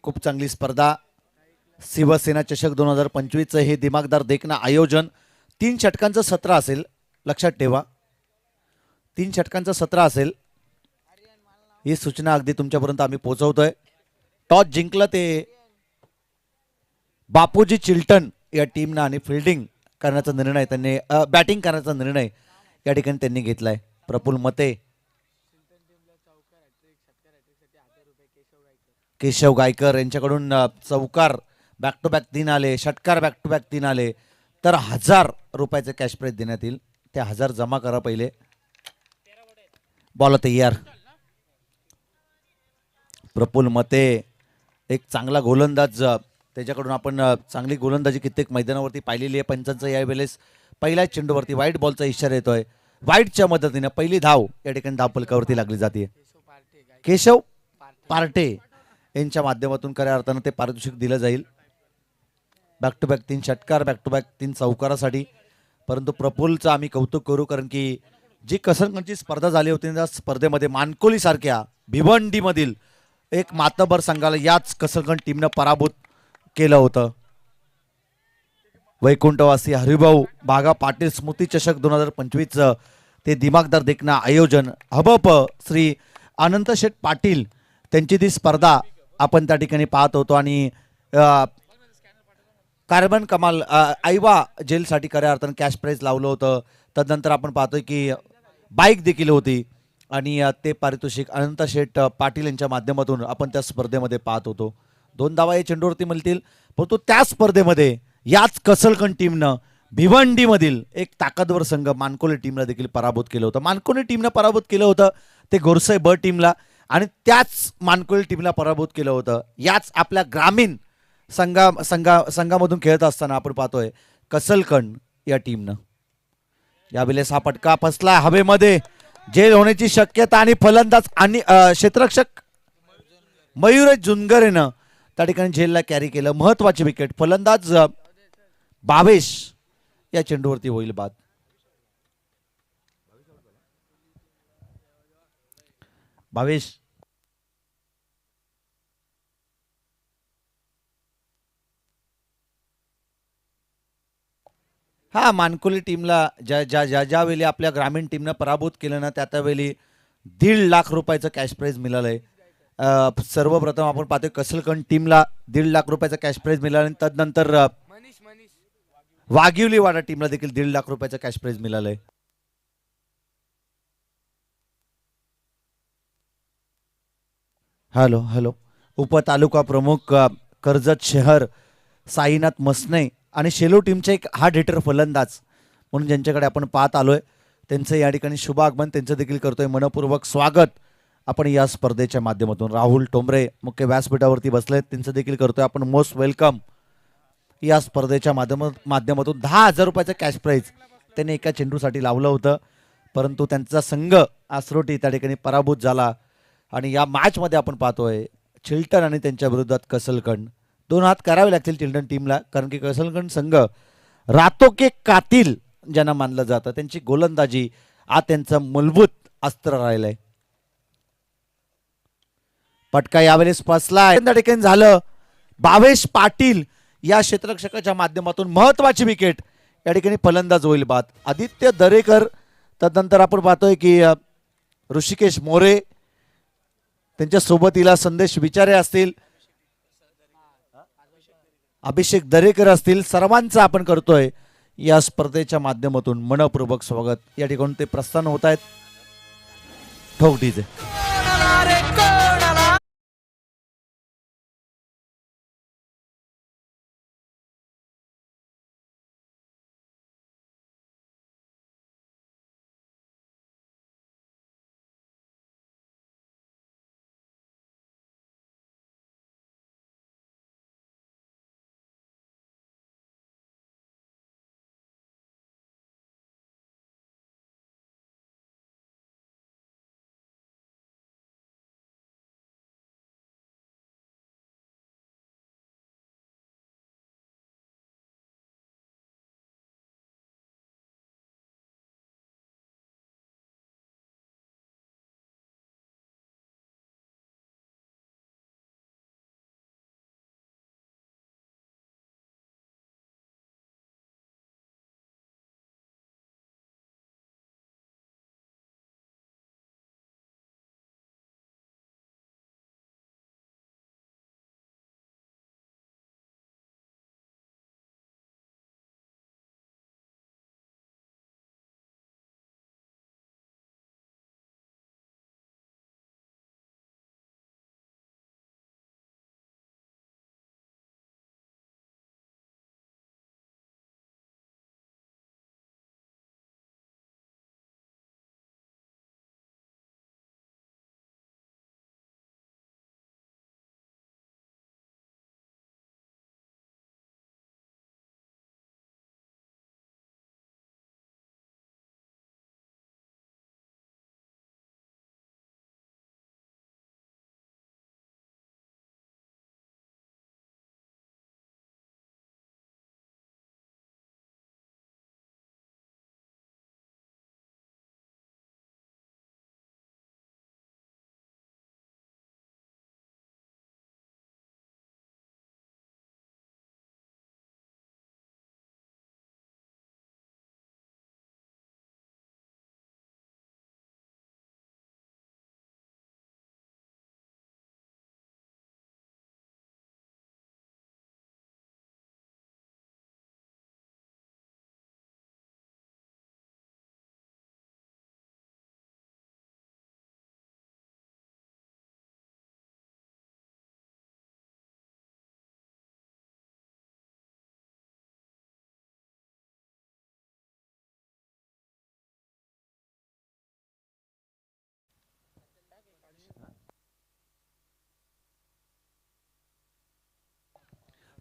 खूप चांगली स्पर्धा. शिवसेना चषक 2025 हे दिमागदार देखणं आयोजन. 3 षटकांचं सत्र असेल, लक्षात ठेवा. 3 षटकांचं सत्र असेल. ही सूचना अगदी तुमच्यापर्यंत आम्ही पोहोचवतोय. टॉस जिंकलं ते बापूजी चिल्टन या टीमनं आणि फिल्डिंग करण्याचा निर्णय त्यांनी बॅटिंग करण्याचा निर्णय या ठिकाणी त्यांनी घेतलाय. प्रफुल्ल मते, केशव गायकर यांच्याकडून चौकार बॅक टू बॅक 3 आले, षटकार बॅक टू बॅक 3 आले तर 1000 रुपयाचे कॅश प्राइज देण्यात येईल. ते 1000 जमा करा पहिले. बॉल तयार. प्रफुल्ल मते एक चांगला गोलंदाज, त्याच्याकडून आपण चांगली गोलंदाजी कित्येक मैदानावरती पाहिलेली आहे. पंचांचा यावेळेस पहिल्या चेंडूवरती व्हाईट बॉलचा इशारा येतोय. व्हाईटच्या मदतीने पहिली धाव या ठिकाणी धावफलकावरती लागली जाते. केशव पार्टे यांच्या माध्यमातून खऱ्या अर्थानं ते पारितोषिक दिलं जाईल. बॅक टू बॅक 3 षटकार, बॅक टू बॅक 3 चौकारासाठी. परंतु प्रफुल्लचं आम्ही कौतुक करू, कारण की जी कसरकंची स्पर्धा झाली होती त्या स्पर्धेमध्ये मानकोली सारख्या भिवंडीमधील एक मातबर संघाला याच कसरगंज टीमनं पराभूत केलं होतं. वैकुंठवासी हरिभाऊ बागा पाटील स्मृती चषक 2025 ते दिमागदार देखणं आयोजन. हबप श्री अनंत शेठ पाटील त्यांची ती स्पर्धा आपण त्या ठिकाणी पाहत होतो. आणि कार्बन कमाल आईवा जेलसाठी खऱ्या अर्थानं कॅश प्राइज लावलं होतं. तदनंतर आपण पाहतोय की बाईक देखील होती आणि ते पारितोषिक अनंत शेठ पाटील यांच्या माध्यमातून आपण त्या स्पर्धेमध्ये पाहत होतो. 2 धावा या चेंडूवरती मिळतील. परंतु त्या स्पर्धेमध्ये याच कसलकण टीमनं भिवंडीमधील एक ताकदवर संघ मानकोली टीमला देखील पराभूत केलं होतं. मानकोली टीमनं पराभूत केलं होतं ते गोरसाई ब टीमला, आणि त्याच मानकोली टीमला पराभूत केलं होतं याच आपल्या ग्रामीण संघामधून खेळत असताना आपण पाहतोय कसलकण या टीमनं. यावेळेस हा फटका फसला हवेमध्ये, जेल होण्याची शक्यता, आणि फलंदाज आणि क्षेत्ररक्षक मयूर जुनगरेनं त्या ठिकाणी झेलला कॅरी केलं. महत्वाची विकेट. फलंदाज भावेश या चेंडूवरती होईल बाद. भावेश हा मानकोली टीमला ज्यावेळी आपल्या ग्रामीण टीमनं पराभूत केलं ना, त्यावेळी 1.5 लाख रुपयाचं कॅश प्राइज मिळालंय. सर्वप्रथम आपण पाहतोय कसलकण टीमला 1.5 लाख रुपयाचा कॅश प्राइज मिळाला, आणि तदनंतर वाघिवलीवाडा टीमला देखील 1.5 लाख रुपयाचा कॅश प्राइज मिळालंय. Hello hello. उपतालुका प्रमुख कर्जत शहर साईनाथ मसने आणि शेलो टीमचे एक हार्ड हिटर फलंदाज म्हणून ज्यांच्याकडे आपण पाहत आलोय, त्यांचं या ठिकाणी शुभ आगमन त्यांचं देखील करतोय. मनपूर्वक स्वागत आपण या स्पर्धेच्या माध्यमातून. राहुल टोंबरे मुख्य व्यासपीठावरती बसलेत, त्यांचं देखील करतोय आपण मोस्ट वेलकम. या स्पर्धेच्या माध्यमातून 10,000 रुपयाचं कॅश प्राइज त्यांनी एका चेंडूसाठी लावलं होतं, परंतु त्यांचा संघ आसरोटी त्या ठिकाणी पराभूत झाला. आणि या मॅच मध्ये आपण पाहतोय चिल्टन आणि त्यांच्या विरोधात कसलकण. 2 हात करावे लागतील चिल्टन टीमला, कारण की कसलकण संघ रातो के कातिल ज्यांना मानलं जातं, त्यांची गोलंदाजी हा त्यांचं मूलभूत अस्त्र राहिलंय. पटका यावेळेस फसलाय. त्या ठिकाणी झालं. भावेश पाटील या क्षेत्ररक्षकाच्या माध्यमातून महत्वाची विकेट. या ठिकाणी फलंदाज होईल बाद. आदित्य दरेकर, तदनंतर आपण पाहतोय की ऋषिकेश मोरे, त्यांच्या सोबतीला संदेश विचारे असतील, अभिषेक दरेकर असतील, सर्वांचं आपण करतोय या स्पर्धेच्या माध्यमातून मनपूर्वक स्वागत. या ठिकाणी ते प्रस्थान होत आहेत. ठोक डीजे.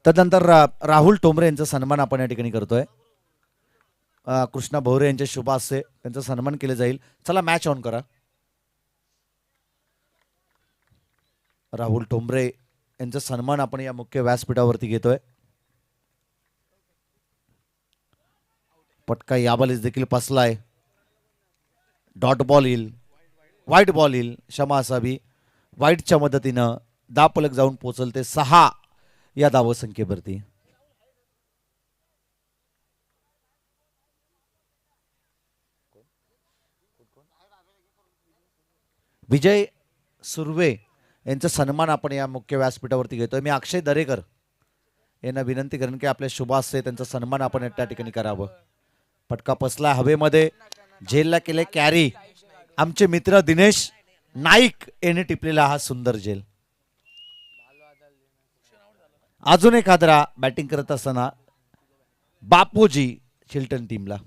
तदनंतर राहुल टोंबरे यांचा सन्मान आपण या ठिकाणी करतोय. कृष्णा भोवरे यांचे शुभ हस्ते त्यांचा सन्मान केले जाईल. चला मॅच ऑन करा. राहुल टोंबरे यांचा सन्मान आपण या मुख्य व्यासपीठावरती घेतोय. पटका याबालीस देखील पसलाय. डॉट बॉल येईल, व्हाईट बॉल येईल, क्षमा असावी. व्हाईटच्या मदतीनं दापलक जाऊन पोचल ते 6 या धावसंख्येवरती. विजय सुर्वे यांचा सन्मान आपण या मुख्य व्यासपीठावरती घेतोय. मी अक्षय दरेकर यांना विनंती करेन की आपल्या शुभास्ते त्यांचा सन्मान आपण त्या ठिकाणी करावं. पटका पसला हवेमध्ये, झेलला केले कॅरी. आमचे मित्र दिनेश नाईक यांनी टिपलेला हा सुंदर झेल. अजून एक हादरा बॅटिंग करत असताना बापूजी चिल्टन टीमला.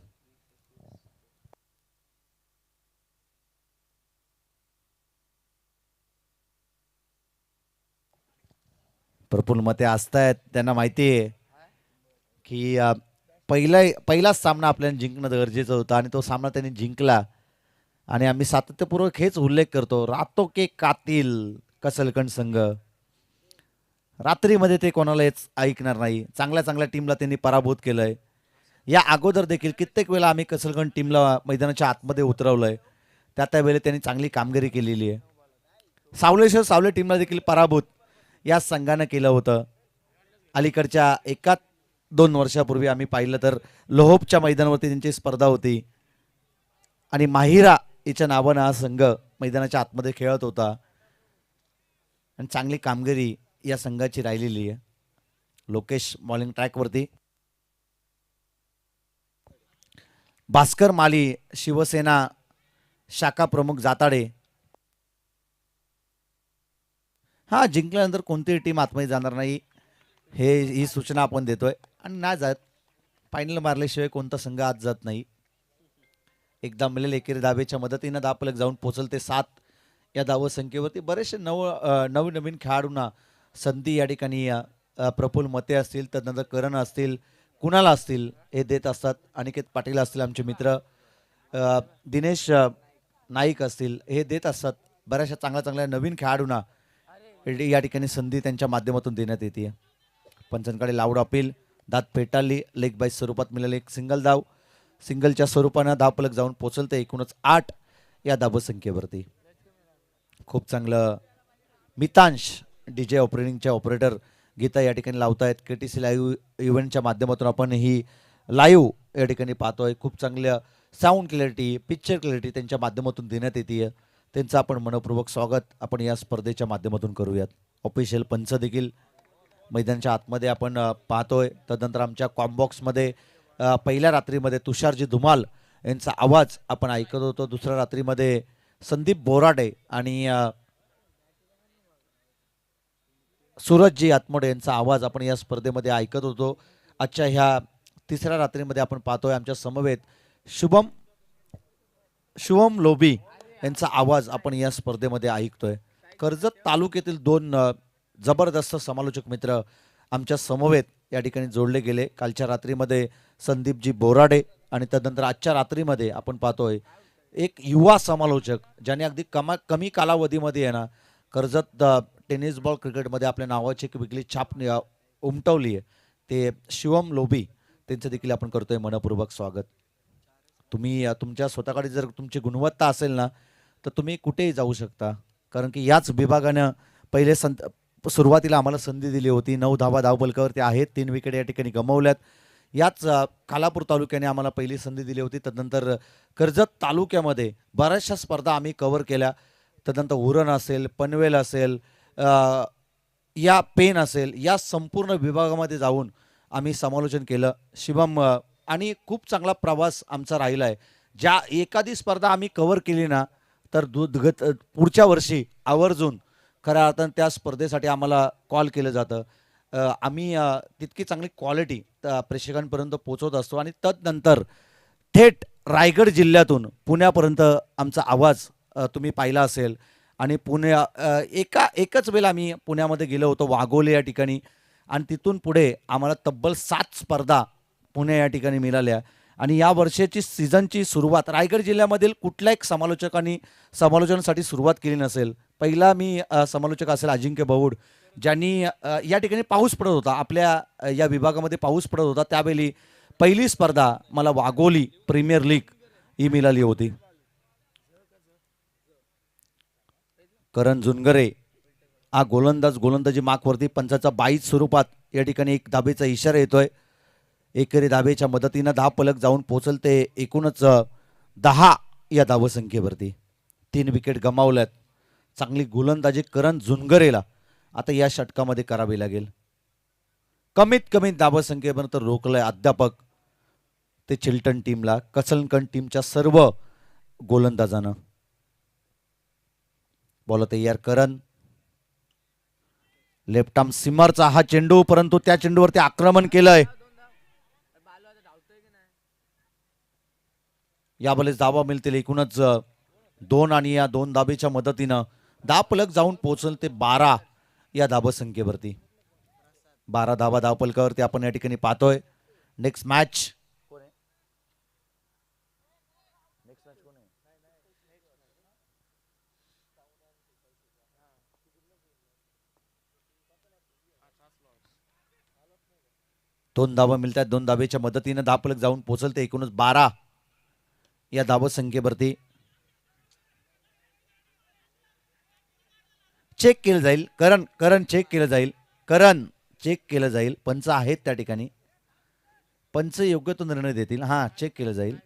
प्रफुल्ल मते असतायत, त्यांना माहिती आहे की पहिलाच सामना आपल्याला जिंकणं गरजेचं होतं आणि तो सामना त्यांनी जिंकला. आणि आम्ही सातत्यपूर्वक हेच उल्लेख करतो, रातो के कातिल कसलकंड संघ. रात्रीमध्ये ते कोणालाच ऐकणार नाही. चांगल्या चांगल्या टीमला त्यांनी पराभूत केलंय. या अगोदर देखील कित्येक वेळा आम्ही कसलगंड टीमला मैदानाच्या आतमध्ये उतरवलंय. त्यावेळेला त्यांनी चांगली कामगिरी केलेली आहे. सावलेश्वर सावले टीमला देखील पराभूत या संघानं केलं होतं. अलीकडच्या 1-2 वर्षापूर्वी आम्ही पाहिलं तर लोहोपच्या मैदानावरती त्यांची स्पर्धा होती आणि माहिरा हिच्या नावानं हा संघ मैदानाच्या आतमध्ये खेळत होता आणि चांगली कामगिरी या संघाची राहिलेली आहे. लोकेश बॉलिंग ट्रॅकवरती, भास्कर माली शिवसेना शाखा प्रमुख जाताडे. हा जिंकल्यानंतर कोणतीही टीम आतमध्ये जाणार नाही ही सूचना आपण देतोय आणि नाही जात. फायनल मारल्याशिवाय कोणता संघ आत जात नाही. एकदा मिळेल एकेरी धावेच्या मदतीनं दापलक जाऊन पोचल ते 7 या धावसंख्येवरती. बरेचसे नवीन खेळाडूंना संधी या ठिकाणी प्रफुल्ल मते असतील, त्यानंतर करण असतील, कुणाला असतील हे देत असतात. अनिकेत पाटील असतील, आमचे मित्र दिनेश नाईक असतील, हे देत असतात. बऱ्याचशा चांगल्या नवीन खेळाडूंना या ठिकाणी संधी त्यांच्या माध्यमातून देण्यात येते. पंचांकडे लाऊड अपील, दात फेटाळली, लेग बाय स्वरूपात मिळाले एक सिंगल धाव. सिंगलच्या स्वरूपानं धावफलक जाऊन पोचल ते एकूणच 8 या धावसंख्येवरती. खूप चांगलं मितांश डीजे ऑपरेटिंगच्या ऑपरेटर गीता या ठिकाणी लावतायत. KTC लाईव्ह इव्हेंटच्या माध्यमातून आपण ही लाईव्ह या ठिकाणी पाहतोय. खूप चांगलं साऊंड क्लॅरिटी, पिक्चर क्लॅरिटी त्यांच्या माध्यमातून देण्यात येते. त्यांचं आपण मनपूर्वक स्वागत आपण या स्पर्धेच्या माध्यमातून करूयात. ऑफिशियल पंच देखील मैदानाच्या आतमध्ये आपण पाहतोय. तदनंतर आमच्या कॉम्बॉक्समध्ये पहिल्या रात्रीमध्ये तुषारजी धुमाल यांचा आवाज आपण ऐकत होतो. दुसऱ्या रात्रीमध्ये संदीप बोराडे आणि सूरजजी आत्मोडे यांचा आवाज आपण या स्पर्धेमध्ये ऐकत होतो. आजच्या ह्या तिसऱ्या रात्रीमध्ये आपण पाहतोय आमच्या समवेत शुभम लोबी यांचा आवाज आपण या स्पर्धेमध्ये ऐकतोय. कर्जत तालुक्यातील 2 जबरदस्त समालोचक मित्र आमच्या समवेत या ठिकाणी जोडले गेले. कालच्या रात्रीमध्ये संदीपजी बोराडे आणि त्यानंतर आजच्या रात्रीमध्ये आपण पाहतोय एक युवा समालोचक ज्याने अगदी कमी कालावधीमध्ये आहे ना कर्जत टेनिस बॉल क्रिकेटमध्ये आपल्या नावाची एक वेगळी छाप उमटवली आहे. ते शिवम लोबी, त्यांचं देखील आपण करतोय मनपूर्वक स्वागत. तुम्ही तुमच्या स्वतःकडे जर तुमची गुणवत्ता असेल ना तर तुम्ही कुठेही जाऊ शकता. कारण की याच विभागानं पहिले सुरुवातीला आम्हाला संधी दिली होती. 9 धावा धावफलकावरती आहेत. 3 विकेट या ठिकाणी गमावल्यात. याच खालापूर तालुक्याने आम्हाला पहिली संधी दिली होती. तदनंतर कर्जत तालुक्यामध्ये बऱ्याचशा स्पर्धा आम्ही कव्हर केल्या. तदनंतर उरण असेल, पनवेल असेल, या पेन असेल, या संपूर्ण विभागामध्ये जाऊन आम्ही समालोचन केलं. शिवम आणि खूप चांगला प्रवास आमचा राहिला आहे. ज्या एखादी स्पर्धा आम्ही कव्हर केली ना तर पुढच्या वर्षी आवर्जून खऱ्या अर्थानं त्या स्पर्धेसाठी आम्हाला कॉल केलं जातं. आम्ही तितकी चांगली क्वालिटी प्रेक्षकांपर्यंत पोहोचवत असतो आणि तदनंतर थेट रायगड जिल्ह्यातून पुण्यापर्यंत आमचा आवाज तुम्ही पाहिला असेल. आणि एकच वेळेला आम्ही पुण्यामध्ये गेलो होतो वाघोले या ठिकाणी आणि तिथून पुढे आम्हाला तब्बल 7 स्पर्धा पुणे या ठिकाणी मिळाल्या. आणि या वर्षाची सीझनची सुरुवात रायगड जिल्ह्यामधील कुठल्या एक समालोचकांनी समालोचनासाठी सुरुवात केली नसेल. पहिला मी समालोचक असेल अजिंक्य बहुड, ज्यांनी या ठिकाणी पाऊस पडत होता, आपल्या या विभागामध्ये पाऊस पडत होता, त्यावेळी पहिली स्पर्धा मला वाघोली प्रीमियर लीग ही मिळाली होती. करण झुनगरे हा गोलंदाजी मार्कवरती पंचाचा 22 स्वरूपात या ठिकाणी एक धाबेचा इशारा येतोय. एकेरी धाबेच्या मदतीनं 10 पलक जाऊन पोहोचल ते एकूणच 10 या धावसंख्येवरती. 3 विकेट गमावल्यात. चांगली गोलंदाजी करण झुनगरेला आता या षटकामध्ये करावी लागेल. कमीत कमी धावसंख्येपर्यंत रोखलंय अध्यापक ते चिल्टन टीमला, कसलकन टीमच्या सर्व गोलंदाजानं. बॉल तयार करण, लेफ्ट आर्म सिमरचा हा चेंडू, परंतु त्या चेंडूवरती आक्रमण केलंय. यावेळेस धावा मिळतील एकूणच 2 आणि या 2 धाबेच्या मदतीनं 10 पलक जाऊन पोहोचल ते 12 या धावसंख्येवरती. 12 धावा धावपलकावरती आपण या ठिकाणी पाहतोय. नेक्स्ट मॅच दोन धावा मिळतात. 2 धावेच्या मदतीनं 10 पलक जाऊन पोहोचल ते एकूणच 12 या धावसंख्येवरती. चेक केलं जाईल. करण चेक केलं जाईल. करण चेक केलं जाईल. पंच आहेत त्या ठिकाणी, पंच योग्य तो निर्णय देतील. हा, चेक केलं जाईल.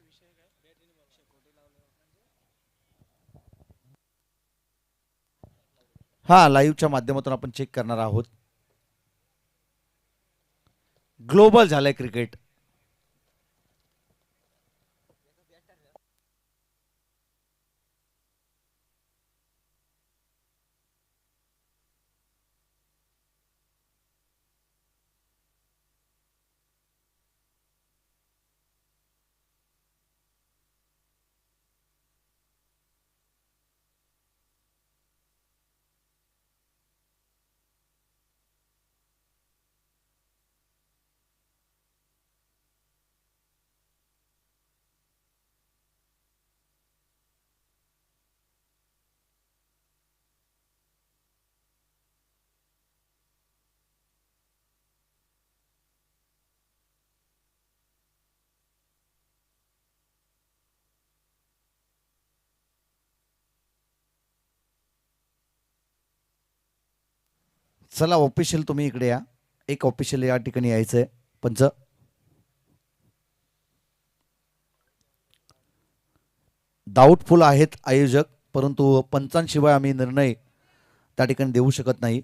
हा, लाईव्हच्या माध्यमातून आपण चेक करणार आहोत. ग्लोबल झालंय क्रिकेट. चला ऑफिशियल तुम्ही इकडे या. एक ऑफिशियल या ठिकाणी यायचंय. पंच डाऊटफुल आहेत आयोजक, परंतु पंचांशिवाय आम्ही निर्णय त्या ठिकाणी देऊ शकत नाही.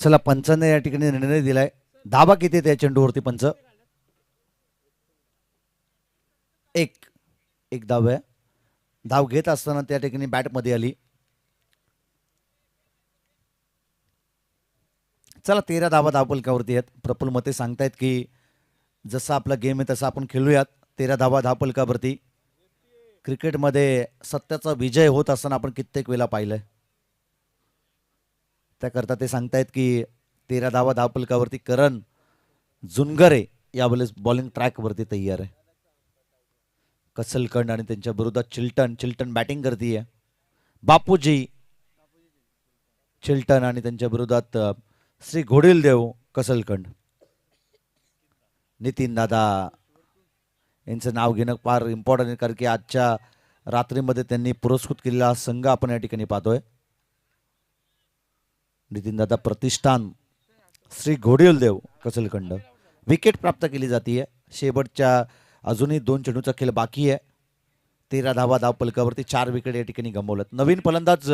चला, पंचांनी या ठिकाणी निर्णय दिलाय. धाबा किती त्या चेंडूवरती पंच? एक एक धाव आहे. धाव घेत असताना त्या ठिकाणी बॅट मध्ये आली. चला, 13 धावा धावपलकावरती आहेत. प्रफुल मते सांगतायत की जसा आपला गेम आहे तसा आपण खेळूयात. 13 धावा धावपलकावरती. क्रिकेटमध्ये सत्याचा विजय होत असताना आपण कित्येक वेळा पाहिलंय. त्याकरता ते सांगतायत की 13 धावा धावफलकावरती करण जुनगरे यावेळेस बॉलिंग ट्रॅकवरती तयार आहे. कसलकंड आणि त्यांच्या विरोधात चिल्टन. चिल्टन बॅटिंग करतीये. बापूजी चिल्टन आणि त्यांच्या विरोधात श्री घोडील देव कसलकंड. नितीन दादा यांचं नाव घेणं फार इम्पॉर्टंट आहे, कारण की आजच्या रात्रीमध्ये त्यांनी पुरस्कृत केलेला संघ आपण या ठिकाणी पाहतोय. नितीन दादा प्रतिष्ठान श्री घोडील देव कसलकंड. विकेट प्राप्त केली जाते. शेवटच्या अजूनही 2 चेंडूचा खेळ बाकी आहे. 13 धावा धावफलकावरती 4 विकेट या ठिकाणी गमावल्यात. नवीन फलंदाज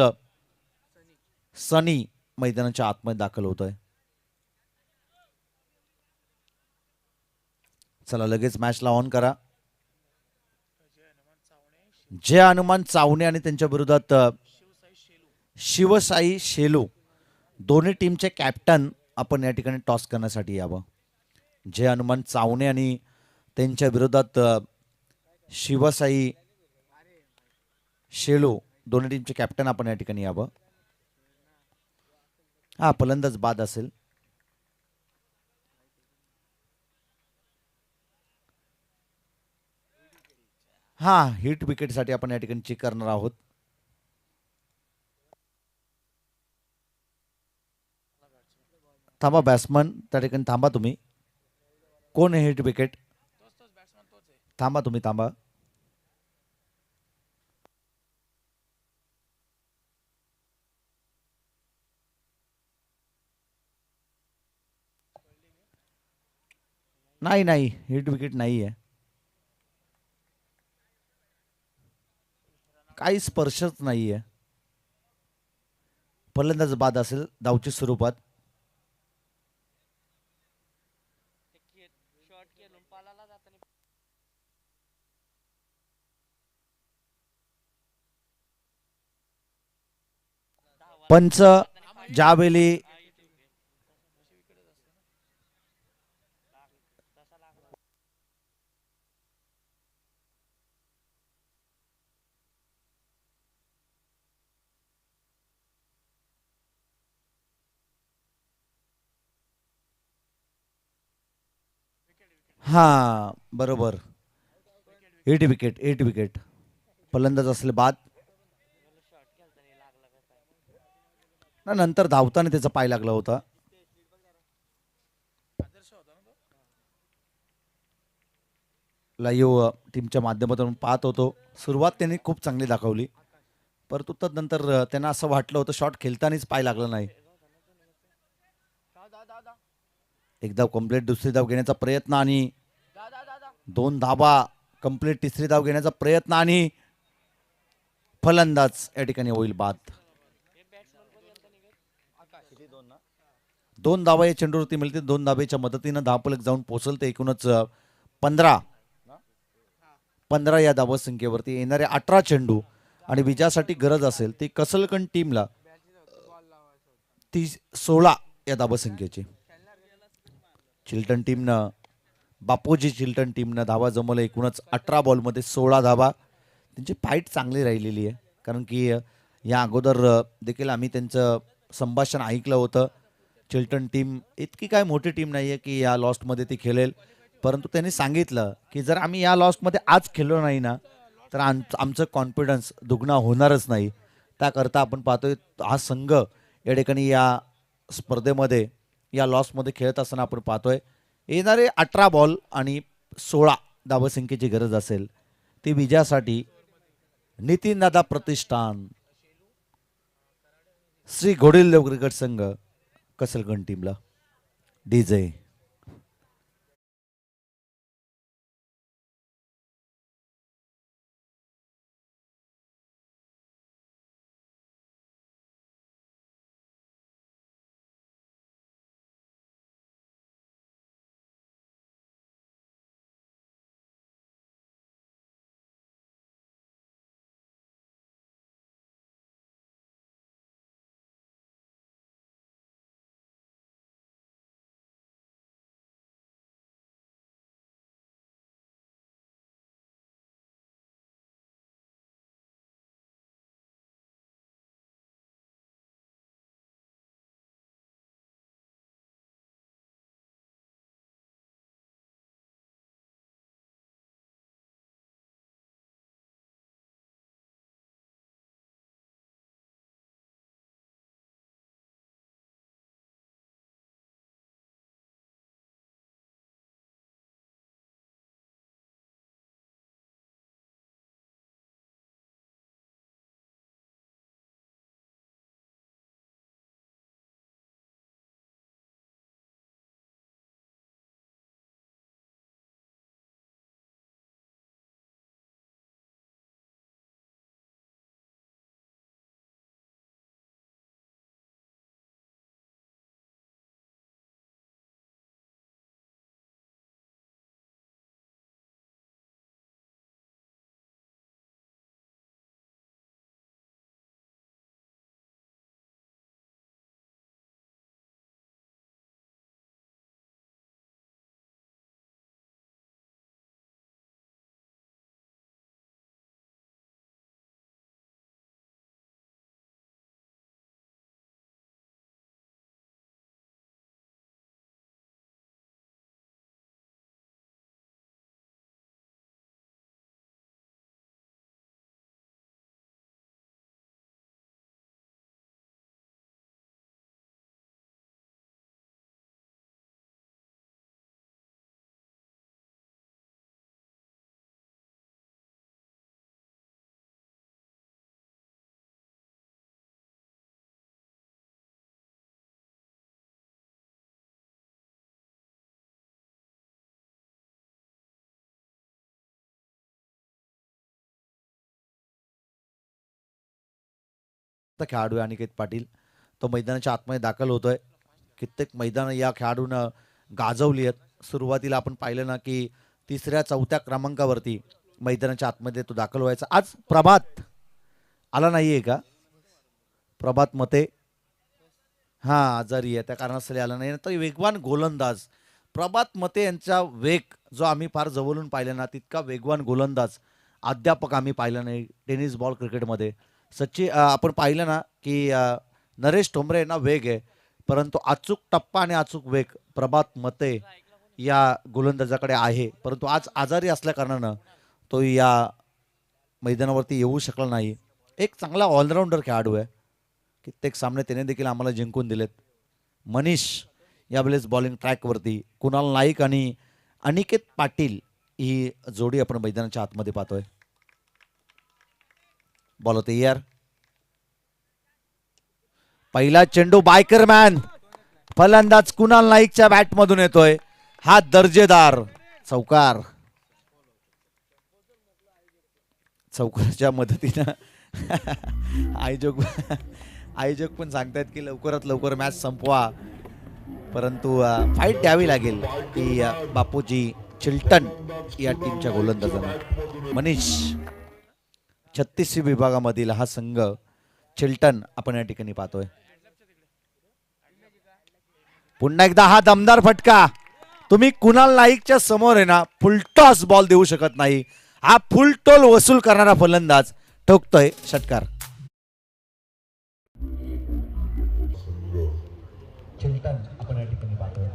सनी मैदानाच्या आतमध्ये दाखल होतोय. चला लगेच मॅचला ऑन करा. जय हनुमान चावणे आणि त्यांच्या विरोधात शिवसाई शेलू दोन्ही टीमचे कॅप्टन आपण या ठिकाणी टॉस करण्यासाठी यावं. जय हनुमान चावणे आणि त्यांच्या विरोधात शिवसाई शेलू दोन्ही टीमचे कॅप्टन आपण या ठिकाणी यावं. हा फलंदाज बाद असेल. हा हिट विकेटसाठी आपण या ठिकाणी चेक करणार आहोत. थांबा बॅट्समन त्या ठिकाणी थांबा तुम्ही. कोण आहे हिट विकेट? थांबा तुम्ही थांबा. नाही नाही हिट विकेट नाही आहे. काही स्पर्शच नाही आहे. फलंदाज बाद असेल धावची स्वरूपात. पंच ज्यावेळी हा बरोबर एट विकेट 8 विकेट. फलंदाज असले बाद. ना नंतर धावताना त्याचा पाय लागला होता. लाईव्ह टीमच्या माध्यमातून पाहत होतो. सुरुवात त्यांनी खूप चांगली दाखवली, परंतु तदनंतर त्यांना असं वाटलं होतं शॉट खेळतानाच पाय लागला नाही. एकदा कंप्लीट दुसरी धाव घेण्याचा प्रयत्न आणि 2 धावा कंप्लीट तिसरी धाव घेण्याचा प्रयत्न आणि फलंदाज या ठिकाणी होईल बाद. 2 धावा या चेंडूवरती मिळतील. 2 धावेच्या मदतीनं धावफलक जाऊन पोहोचल. ते एकूणच 15 या धावा संख्येवरती येणारे 18 चेंडू आणि विजयासाठी गरज असेल ती कसलकंड टीमला ती 16 या धावा संख्येची. चिल्टन टीमनं बापूजी चिल्टन टीमनं धावा जमवल्या एकूणच 18 बॉलमध्ये 16 धावा. त्यांची फाईट चांगली राहिलेली आहे, कारण की या अगोदर देखील आम्ही त्यांचं संभाषण ऐकलं होतं. चिल्टन टीम इतकी काय मोठी टीम नाही आहे की या लॉस्टमध्ये ती खेळेल, परंतु त्यांनी सांगितलं की जर आम्ही या लॉस्टमध्ये आज खेळलो नाही ना तर आमचं कॉन्फिडन्स दुगणा होणारच नाही. त्याकरता आपण पाहतोय हा संघ या ठिकाणी या स्पर्धेमध्ये या लॉसमध्ये खेळत असताना आपण पाहतोय येणारे 18 बॉल आणि 16 धावसंख्येची गरज असेल ती विजयासाठी नितीन दादा प्रतिष्ठान श्री घोडील देव क्रिकेट संघ कसलगंज टीमला डीजे खेळाडू आहे अनिकेत पाटील. तो मैदानाच्या आतमध्ये दाखल होतोय. कित्येक मैदानं या खेळाडूनं गाजवली आहेत. सुरुवातीला आपण पाहिलं ना की 3ऱ्या-4थ्या क्रमांकावरती मैदानाच्या आतमध्ये तो दाखल व्हायचा. आज प्रभात आला नाहीये का? प्रभात मते आजारी आहे, त्या कारणास्तव आला नाही. तर वेगवान गोलंदाज प्रभात मते यांचा वेग जो आम्ही फार जवळून पाहिला ना, तितका वेगवान गोलंदाज अद्यापक आम्ही पाहिला नाही टेनिस बॉल क्रिकेटमध्ये. आपण पाहिलं ना की नरेश ठोंबरे यांना वेग आहे, परंतु अचूक टप्पा आणि अचूक वेग प्रभात मते या गोलंदाजाकडे आहे. परंतु आज आजारी असल्या कारणानं तो या मैदानावरती येऊ शकला नाही. एक चांगला ऑलराऊंडर खेळाडू आहे. कित्येक सामने त्याने देखील आम्हाला जिंकून दिलेत. मनीष यावेळेस बॉलिंग ट्रॅकवरती, कुणाल नाईक आणि अनिकेत पाटील ही जोडी आपण मैदानाच्या आतमध्ये पाहतोय. बॉल होते यार. पहिला चेंडू बायकरमॅन, फलंदाज कुणाल नाईकच्या बॅटमधून येतोय. हा दर्जेदार चौकार. चौकाराच्या मदतीनं आयोजक पण सांगतायत की लवकरात लवकर मॅच संपवा, परंतु फाईट द्यावी लागेल ती बापूजी चिल्टन या टीमच्या गोलंदाजांना. मनीष 36 विभागामधील हा संघ चिल्टन आपण या ठिकाणी पाहतोय. पुन्हा एकदा हा दमदार फटका. तुम्ही कुणाल नाईकच्या समोर आहे ना फुलटॉस बॉल देऊ शकत नाही. हा फुल टोल वसूल करणारा फलंदाज ठोकतोय षटकार. चिल्टन आपण या ठिकाणी पाहतोय.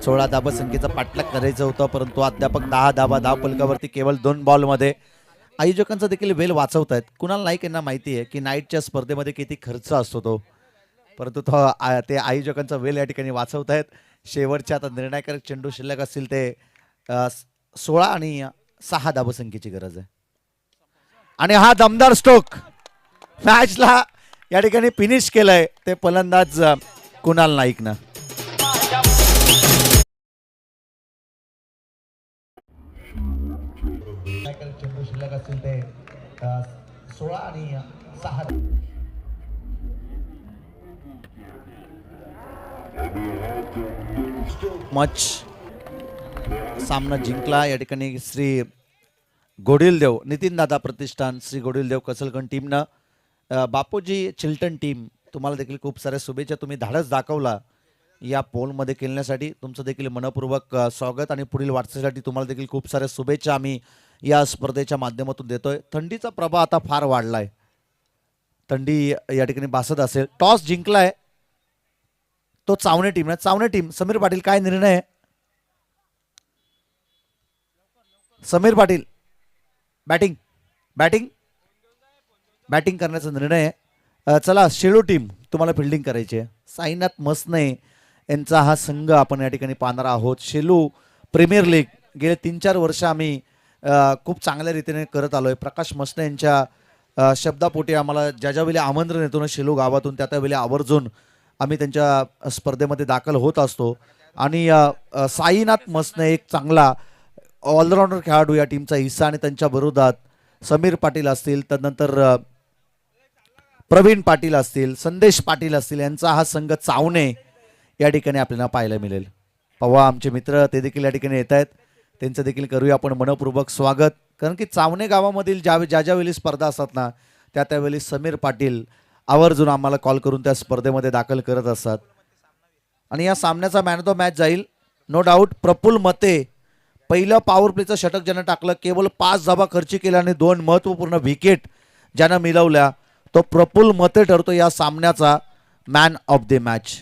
सोळा धाबा संख्येचा पाठलाग करायचं होतं, परंतु अध्यापक 10 धाबा धाव फलकावरती केवळ 2 बॉलमध्ये. आयोजकांचा देखील वेळ वाचवतायत. कुणाल नाईक यांना माहिती आहे की नाईटच्या स्पर्धेमध्ये किती खर्च असतो तो, परंतु ते आयोजकांचा वेळ या ठिकाणी वाचवतायत. शेवटच्या आता निर्णायक चेंडू शिल्लक असतील ते 16 आणि 6 धाबा संख्येची गरज आहे. आणि हा दमदार स्ट्रोक मॅचला या ठिकाणी फिनिश केलंय ते फलंदाज कुणाल नाईकनं. चेंडू शिल्लक असतील ते 16 आणि 6. मच सामना जिंकला या ठिकाणी श्री गोडिलदेव नितीन दादा प्रतिष्ठान श्री गोडिलदेव कसलगण टीमनं. बापूजी चिल्टन टीम तुम्हाला देखील खूप साऱ्या शुभेच्छा. तुम्ही धाडस दाखवला या पोलमध्ये खेळण्यासाठी. तुमचं देखील मनपूर्वक स्वागत आणि पुढील वाटचालीसाठी तुम्हाला देखील खूप साऱ्या शुभेच्छा आम्ही या स्पर्धेच्या माध्यमातून देतोय. थंडीचा प्रभाव आता फार वाढलाय. थंडी या ठिकाणी बासत असेल. टॉस जिंकलाय तो चावणे टीम. चावणे टीम समीर पाटील काय निर्णय आहे? Sameer Patil batting batting batting करण्याचा निर्णय आहे. चला शेळू टीम तुम्हाला फिल्डिंग करायची आहे. साईनाथ मसने यांचा हा संघ आपण या ठिकाणी पाहणार आहोत. शेलू प्रीमियर लीग गेले 3-4 वर्ष आम्ही खूप चांगल्या रीतीने करत आलोय. प्रकाश मसने यांच्या शब्दापोटी आम्हाला ज्या वेळी आमंत्रण येतो ना शेलू गावातून त्या वेळी आवर्जून आम्ही त्यांच्या स्पर्धेमध्ये दाखल होत असतो. आणि साईनाथ मसने एक चांगला ऑलराऊंडर खेळाडू या टीमचा हिस्सा. आणि त्यांच्या विरोधात समीर पाटील असतील, त्यानंतर प्रवीण पाटील असतील, संदेश पाटील असतील, यांचा हा संघ चावणे या ठिकाणी आपल्याला पाहायला मिळेल. पवा आमचे मित्र ते देखील या ठिकाणी येत आहेत. त्यांचं देखील करूया आपण मनपूर्वक स्वागत. कारण की चावणे गावामधील ज्या वेळी स्पर्धा असतात ना त्यावेळी समीर पाटील आवर्जून आम्हाला कॉल करून त्या स्पर्धेमध्ये दाखल करत असतात. आणि या सामन्याचा मॅन ऑफ द मॅच जाईल नो डाऊट प्रफुल्ल मते. पहिलं पॉवर प्लेचं षटक ज्यानं टाकलं, केवळ 5 धाबा खर्च केल्या आणि 2 महत्त्वपूर्ण विकेट ज्यानं मिळवल्या, तो प्रफुल्ल मते ठरतो या सामन्याचा मॅन ऑफ द मॅच.